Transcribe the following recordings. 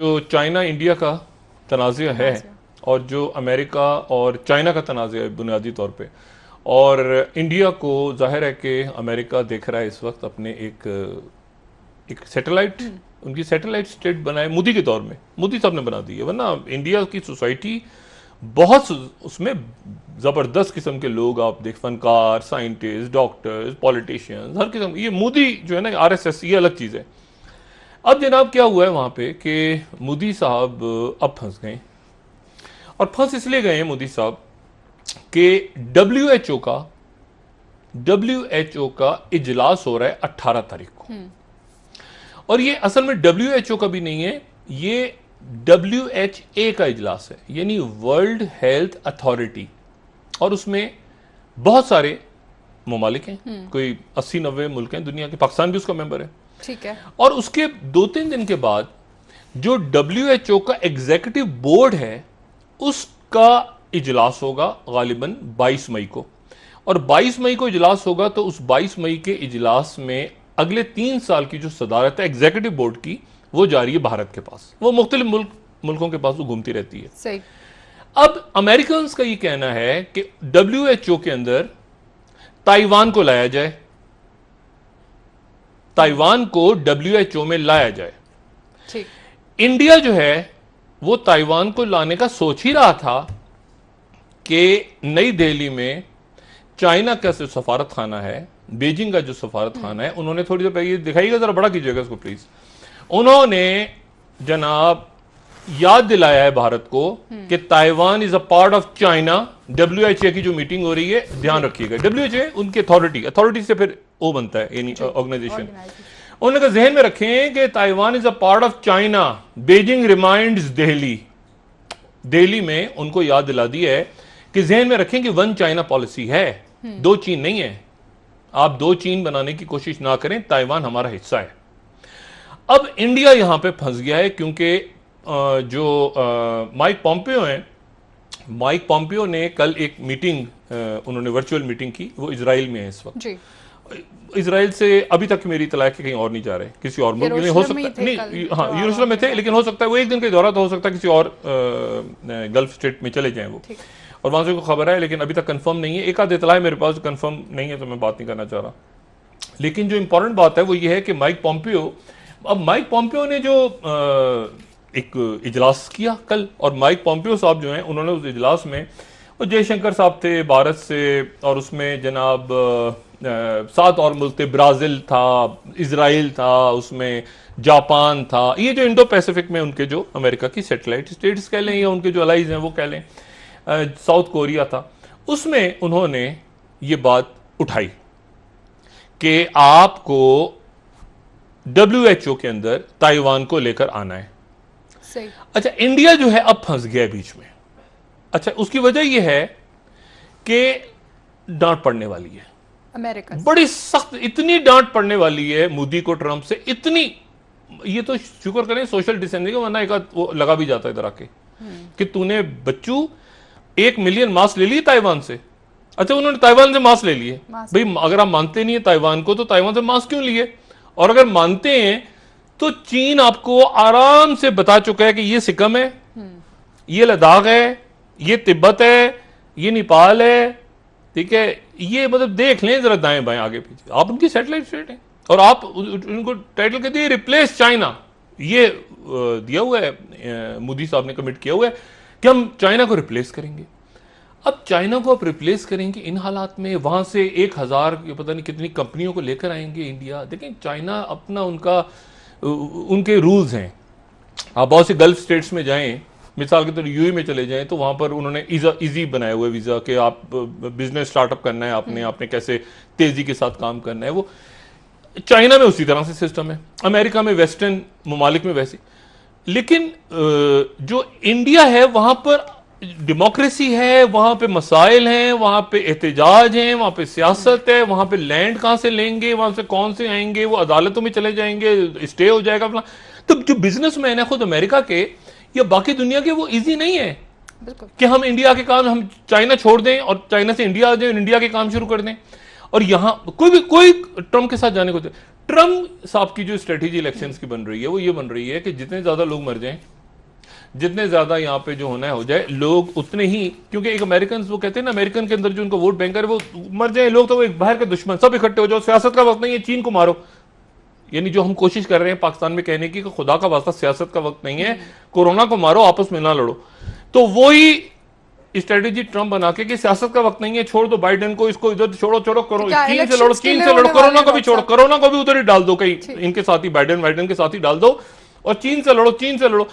जो China India का तनाज़ा है और जो अमेरिका और चाइना का तनाज़ा है बुनियादी तौर पे, और इंडिया को जाहिर है कि अमेरिका देख रहा है इस वक्त अपने एक सैटेलाइट, उनकी सैटेलाइट स्टेट बनाए मोदी के दौर में, मोदी साहब ने बना दी है। वरना इंडिया की सोसाइटी बहुत, उसमें ज़बरदस्त किस्म के लोग आप देख, फनकार, साइंटिस्ट, डॉक्टर्स, पॉलिटिशियंस, हर किस्म। ये मोदी जो है ना, आरएसएस, ये अलग चीज़ है। अब जनाब क्या हुआ है वहाँ पे कि मोदी साहब अब फंस गए, और फंस इसलिए गए हैं मोदी साहब कि डब्ल्यूएचओ का इजलास हो रहा है 18 तारीख को, और ये असल में डब्ल्यूएचओ का भी नहीं है, ये WHA का इजलास है, यानी वर्ल्ड हेल्थ अथॉरिटी, और उसमें बहुत सारे ममालिक हैं, कोई 80-90 मुल्क हैं दुनिया के, पाकिस्तान भी उसका मेंबर है, ठीक है। और उसके 2-3 दिन के बाद जो WHO का एग्जीक्यूटिव बोर्ड है उसका इजलास होगा गालिबन 22 मई को, और 22 मई को इजलास होगा। तो उस 22 मई के इजलास में अगले 3 साल की जो सदारत है एग्जीक्यूटिव बोर्ड की, वो जा रही है भारत के पास, वो मुख्तलिफ मुल्कों के पास वो घूमती रहती है। सही। अब अमेरिकन का ये कहना है कि WHO के अंदर ताइवान को लाया जाए, ताइवान को WHO में लाया जाए। ठीक। इंडिया जो है वो ताइवान को लाने का सोच ही रहा था कि नई दिल्ली में चाइना का जो सफारत खाना है, बीजिंग का जो सफारत खाना है, उन्होंने थोड़ी देर पहले, दिखाइएगा जरा, बड़ा कीजिएगा इसको प्लीज, उन्होंने जनाब याद दिलाया है भारत को कि Taiwan is a part of China. WHA की जो मीटिंग हो रही है, ध्यान रखिएगा, WHA उनकी अथॉरिटी से फिर वो बनता है, यानी ऑर्गेनाइजेशन। उन्होंने कहा जहन में रखें कि Taiwan is a part of China, Beijing reminds Delhi में उनको याद दिला दी है कि जहन में रखें कि वन चाइना पॉलिसी है, 2 चीन नहीं है। आप 2 चीन बनाने की कोशिश ना करें, ताइवान हमारा हिस्सा है। अब इंडिया यहां पे फंस गया है क्योंकि जो माइक पॉम्पियो हैं, माइक पॉम्पियो ने कल एक मीटिंग, उन्होंने वर्चुअल मीटिंग की, वो इजराइल में है इस वक्त जी। इजराइल से अभी तक मेरी इत्तला है कि कहीं और नहीं जा रहे, किसी और मुल्क में हो सकता नहीं, हाँ यरूशलेम में थे, लेकिन हो सकता है वो एक दिन का दौरा, तो हो सकता है किसी और गल्फ स्टेट में चले जाएं वो, और वहां से कोई खबर है, लेकिन अभी तक कंफर्म नहीं है। एक आध इत्तला है मेरे पास, कंफर्म नहीं है तो मैं बात नहीं करना चाह रहा। लेकिन जो इंपॉर्टेंट बात है वो ये है कि माइक पॉम्पियो, अब माइक पॉम्पियो ने जो एक इजलास किया कल, और माइक पॉम्पियो साहब जो हैं उन्होंने उस इजलास में, वो जयशंकर साहब थे भारत से, और उसमें जनाब 7 और मुल्क थे, ब्राज़ील था, इजराइल था, उसमें जापान था, ये जो इंडो पैसिफिक में उनके जो अमेरिका की सैटेलाइट स्टेट्स कह लें या उनके जो अलाइज हैं वो कह लें, साउथ कोरिया था, उसमें उन्होंने ये बात उठाई कि आपको WHO के अंदर ताइवान को लेकर आना है। सही। अच्छा, इंडिया जो है अब फंस गया बीच में। अच्छा, उसकी वजह यह है कि डांट पड़ने वाली है अमेरिका से, बड़ी सख्त, इतनी डांट पड़ने वाली है मोदी को ट्रंप से, इतनी, ये तो शुक्र करें सोशल डिस्टेंसिंग, वरना एक वो लगा भी जाता है इधर आके कि तूने बच्चू 1 मिलियन मास्क ले लिए ताइवान से। अच्छा, उन्होंने ताइवान से मास्क ले लिए, भाई अगर आप मानते नहीं है ताइवान को, तो ताइवान से मास्क क्यों लिए? और अगर मानते हैं तो चीन आपको आराम से बता चुका है कि ये सिक्किम है, ये लद्दाख है, ये तिब्बत है, ये नेपाल है, ठीक है, ये मतलब देख लें जरा दाएं बाएं आगे पीछे, आप उनकी सैटेलाइट स्टेट हैं, और आप उनको टाइटल कहते हैं रिप्लेस चाइना। ये दिया हुआ है, मोदी साहब ने कमिट किया हुआ है कि हम चाइना को रिप्लेस करेंगे। अब चाइना को आप रिप्लेस करेंगे इन हालात में, वहां से 1000 पता नहीं कितनी कंपनियों को लेकर आएंगे इंडिया। देखें, चाइना अपना उनके रूल्स हैं। आप बहुत से गल्फ स्टेट्स में जाएं, मिसाल के तौर UAE में चले जाएं, तो वहां पर उन्होंने इजी बनाए हुए वीजा कि आप बिजनेस स्टार्टअप करना है, आपने कैसे तेजी के साथ काम करना है। वो चाइना में उसी तरह से सिस्टम है, अमेरिका में, वेस्टर्न ममालिक में वैसे। लेकिन जो इंडिया है वहां पर डेमोक्रेसी है, वहां पे मसाइल हैं, वहां पे एहतजाज हैं, वहां पे सियासत है, वहां पे लैंड कहां से लेंगे, वहां से कौन से आएंगे, वो अदालतों में चले जाएंगे, स्टे हो जाएगा अपना। तो जो बिजनेसमैन है खुद अमेरिका के या बाकी दुनिया के, वो इजी नहीं है कि हम इंडिया के काम, हम चाइना छोड़ दें और चाइना से इंडिया आ जाए, इंडिया के काम शुरू कर दें। और यहां कोई ट्रंप के साथ जाने को, ट्रम्प साहब की जो स्ट्रेटेजी इलेक्शंस की बन रही है वो ये बन रही है कि जितने ज्यादा लोग मर जाएं, जितने ज्यादा यहाँ पे जो होना है हो जाए, लोग उतने ही, क्योंकि एक अमेरिकन वो कहते हैं ना, अमेरिकन के अंदर जो उनको वोट बैंक है वो मर जाए लोग, तो वो एक बाहर के दुश्मन सब इकट्ठे हो जाओ, सियासत का वक्त नहीं है, चीन को मारो। यानी जो हम कोशिश कर रहे हैं पाकिस्तान में कहने की कि खुदा का वास्ता सियासत का वक्त नहीं है, कोरोना को मारो, आपस में ना लड़ो। तो वही स्ट्रेटेजी ट्रम्प बना के कि सियासत का वक्त नहीं है, छोड़ दो बाइडेन को, इसको इधर छोड़ो, करो, चीन से लड़ो, कोरोना को भी छोड़ो, कोरोना को भी उधर ही डाल दो, कहीं इनके साथ ही बाइडेन के साथ ही डाल दो, और चीन से लड़ो।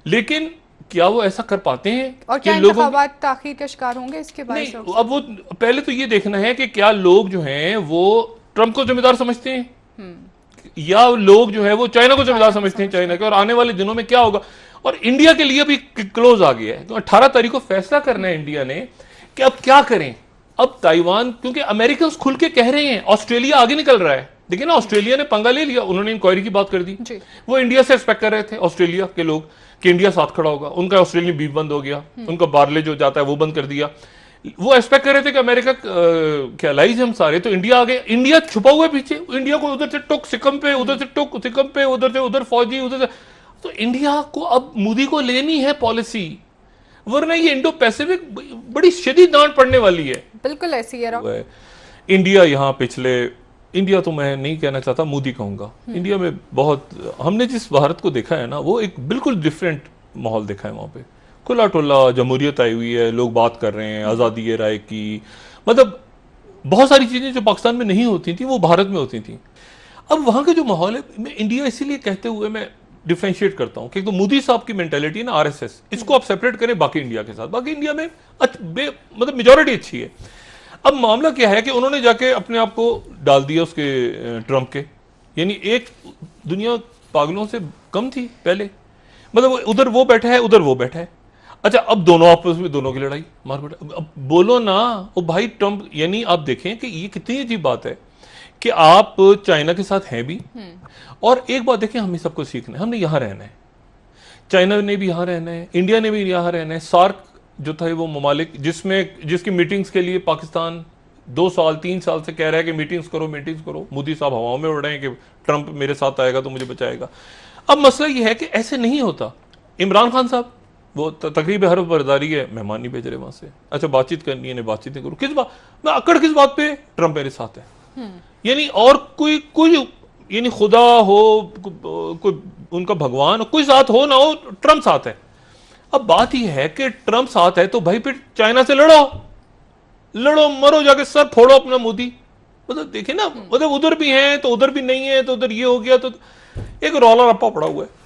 लेकिन क्या वो ऐसा कर पाते हैं? और क्या इंतखाबात ताखीर का शिकार होंगे इसके बारे में? अब वो पहले तो ये देखना है कि क्या लोग जो हैं वो ट्रम्प को जिम्मेदार समझते हैं या लोग जो है वो चाइना को जिम्मेदार समझते हैं, चाइना के, और आने वाले दिनों में क्या होगा। और इंडिया के लिए भी क्लोज आ गया है, तो 18 तारीख को फैसला करना है इंडिया ने कि अब क्या करें। अब ताइवान, क्योंकि अमेरिकन खुल के कह रहे हैं, ऑस्ट्रेलिया आगे निकल रहा है, देखिए ना, ऑस्ट्रेलिया ने पंगा ले लिया, उन्होंने इंक्वायरी की बात कर दी। वो इंडिया से एक्सपेक्ट कर रहे थे ऑस्ट्रेलिया के लोग कि इंडिया साथ खड़ा होगा, उनका ऑस्ट्रेलियन बीफ बंद हो गया, उनका बार्ले जो जाता है वो बंद कर दिया। वो एक्सपेक्ट कर रहे थे कि अमेरिका के अलाइज हम सारे, तो इंडिया आ गए, इंडिया छुपा हुआ है पीछे, इंडिया को उधर से टुक सिकम पे, उधर से टुक सिकम पे, उधर से उधर फौजी, उधर से, तो इंडिया को अब मोदी को लेनी है पॉलिसी, वरना ये इंडो पैसिफिक बड़ी शदीद डांट पड़ने वाली है। बिल्कुल ऐसी है इंडिया यहाँ पिछले, इंडिया तो मैं नहीं कहना चाहता, मोदी कहूंगा, इंडिया में बहुत, हमने जिस भारत को देखा है ना, वो एक बिल्कुल डिफरेंट माहौल देखा है। वहां पे खुला टुल्ला जमहूरियत आई हुई है, लोग बात कर रहे हैं आज़ादी राय की, मतलब बहुत सारी चीजें जो पाकिस्तान में नहीं होती थी वो भारत में होती थी। अब वहां का जो माहौल है, मैं इंडिया इसीलिए कहते हुए मैं डिफरेंशिएट करता हूं कि तो मोदी साहब की मेंटालिटी ना, आरएसएस, इसको आप सेपरेट करें बाकी इंडिया के साथ, बाकी इंडिया में मतलब मेजोरिटी अच्छी है। अब मामला क्या है कि उन्होंने जाके अपने आप को डाल दिया उसके ट्रम्प के, यानी एक दुनिया पागलों से कम थी पहले, मतलब उधर वो बैठा है, उधर वो बैठा है, अच्छा अब दोनों आपस में, दोनों की लड़ाई मार बैठा, अब बोलो ना, ओ भाई ट्रम्प, यानी आप देखें कि ये कितनी अजीब बात है कि आप चाइना के साथ हैं भी, और एक बात देखें, हमें सबको सीखना है, हमने यहां रहना है, चाइना ने भी यहां रहना है, इंडिया ने भी यहां रहना है। सार्क जो था वो ममालिक जिसकी मीटिंग्स के लिए पाकिस्तान 2 साल 3 साल से कह रहा है कि मीटिंग्स करो, मोदी साहब हवाओं में उड़ रहे हैं कि ट्रम्प मेरे साथ आएगा तो मुझे बचाएगा। अब मसला ये है कि ऐसे नहीं होता। इमरान खान साहब वो तकरीब हर बरदारी है, मेहमान नहीं भेज रहे वहां से, अच्छा बातचीत करनी है, बातचीत नहीं करूँ, किस बात मैं अकड़, किस बात पे, ट्रम्प मेरे साथ है, यानी और कोई यानी खुदा हो, कोई उनका भगवान हो, कोई साथ हो ना हो, ट्रम्प साथ है। अब बात यह है कि ट्रम्प साथ है तो भाई फिर चाइना से लड़ो मरो, जाके सर फोड़ो अपना मोदी, मतलब देखिए ना, मतलब उधर भी है तो उधर भी नहीं है, तो उधर ये हो गया, तो एक रौला रप्पा पड़ा हुआ है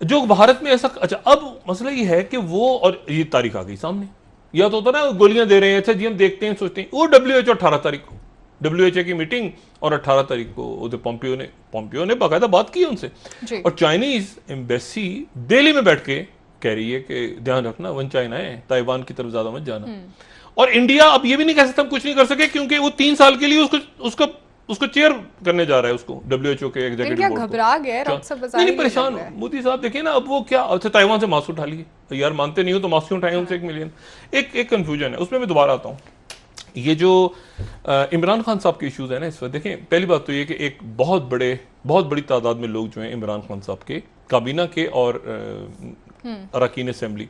जो भारत में ऐसा। अच्छा अब मसला ये है कि वो, और ये तारीख आ गई सामने, या तो होता ना गोलियां दे रहे हैं, अच्छा जी हम देखते हैं सोचते हैं, वो WHO 18 तारीख को WHO की मीटिंग, और 18 तारीख को उधर पोम्पियो ने बाकायदा बात की उनसे, और चाइनीज एम्बेसी दिल्ली में बैठ के कह रही है कि ध्यान रखना, वन चाइना है, ताइवान की तरफ ज्यादा मत जाना। और इंडिया अब ये भी नहीं कह सकता हम कुछ नहीं कर सके, क्योंकि वो 3 साल के लिए उसको चेयर करने जा रहा है, उसको WHO के एग्जीक्यूटिव बोर्ड को। घबरा गए, नहीं परेशान मोदी साहब, देखिए ना, अब वो क्या, अच्छा ताइवान से मास्क उठा लिए, यार मानते नहीं हो तो मास्क क्यों उठाए उनसे 1 मिलियन, एक कंफ्यूजन है उसमें। मैं दोबारा आता हूँ, ये जो इमरान खान साहब के इश्यूज है ना इस वक्त, देखें पहली बात तो ये कि एक बहुत बड़ी तादाद में लोग जो हैं इमरान खान साहब के काबीना के और अरकान असेंबली,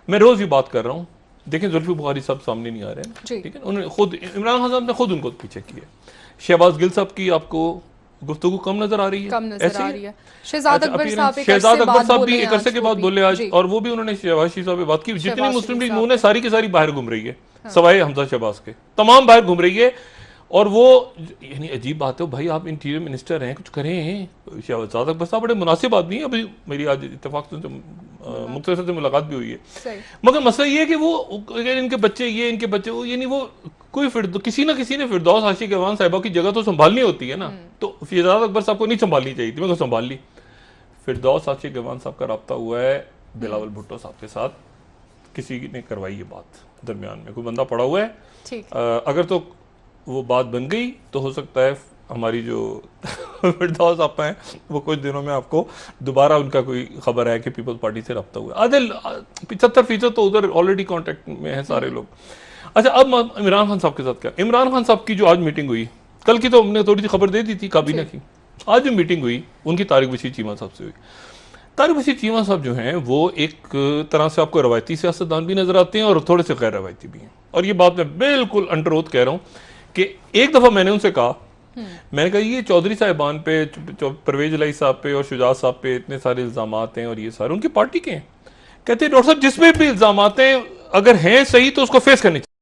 मैं रोज ये बात कर रहा हूँ, देखें जुल्फिकार बुखारी साहब सामने नहीं आ रहे हैं, ठीक है, उन्होंने खुद, इमरान खान साहब ने खुद उनको पीछे किया। शहबाज गिल साहब की आपको गुफ्तगू कम नजर आ रही है, शहजाद अकबर साहब भी एक अरसे के बाद बोले आज, और वो भी उन्होंने शहबाज साहब पे बात की, जितनी मुस्लिम लीग नून है सारी की सारी बाहर घूम रही है, सवाए हमजा शहबाज के तमाम बाहर घूम रही है। और वो यानी अजीब बात है भाई, आप इंटीरियर मिनिस्टर हैं, कुछ करें। शहजाद अकबर साहब बड़े मुनासिब आदमी है, अभी मेरी आज इत्तेफाक से मुख्तसर से मुलाकात भी हुई है, मगर मसला ये है कि वो इनके बच्चे ये, इनके बच्चे वो, यानी वो कोई किसी ना किसी ने फिरदौस आशिक अवान साहिबा की जगह तो संभालनी होती है ना, तो शहजाद अकबर साहब को नहीं संभालनी चाहिए थी, मगर संभाल ली। फिरदौस आशिक अवान साहब का रब्ता हुआ है बिलावल भुट्टो साहब के साथ, किसी ने करवाई ये बात, दरमियान में कोई बंदा पड़ा हुआ है, अगर तो वो बात बन गई तो हो सकता है हमारी जो फिरदौस आपा हैं वो कुछ दिनों में आपको दोबारा उनका कोई खबर है कि पीपल्स पार्टी से रब्ता हुआ है। आधे 75% तो उधर ऑलरेडी कांटेक्ट में है सारे लोग। अच्छा अब इमरान खान साहब के साथ क्या, इमरान खान साहब की जो आज मीटिंग हुई, कल की तो हमने थोड़ी सी खबर दे दी थी काबीना की, आज जो मीटिंग हुई उनकी तारिक बशीर चीमा साहब से हुई। तारिक बशीर चीमा साहब जो हैं वो एक तरह से आपको रवायती सियासतदान भी नजर आते हैं और थोड़े से गैर रवायती भी हैं। और ये बात मैं बिल्कुल अंडर ओथ कह रहा हूँ कि एक दफ़ा मैंने उनसे कहा, मैंने कहा ये चौधरी साहिबान पे, परवेज इलाही साहब पे और शुजात साहब पे इतने सारे इल्ज़ाम हैं और ये सारे उनकी पार्टी के हैं। कहते हैं डॉक्टर साहब जिसमें भी इल्ज़ाम हैं अगर हैं सही तो उसको फेस करनी चाहिए।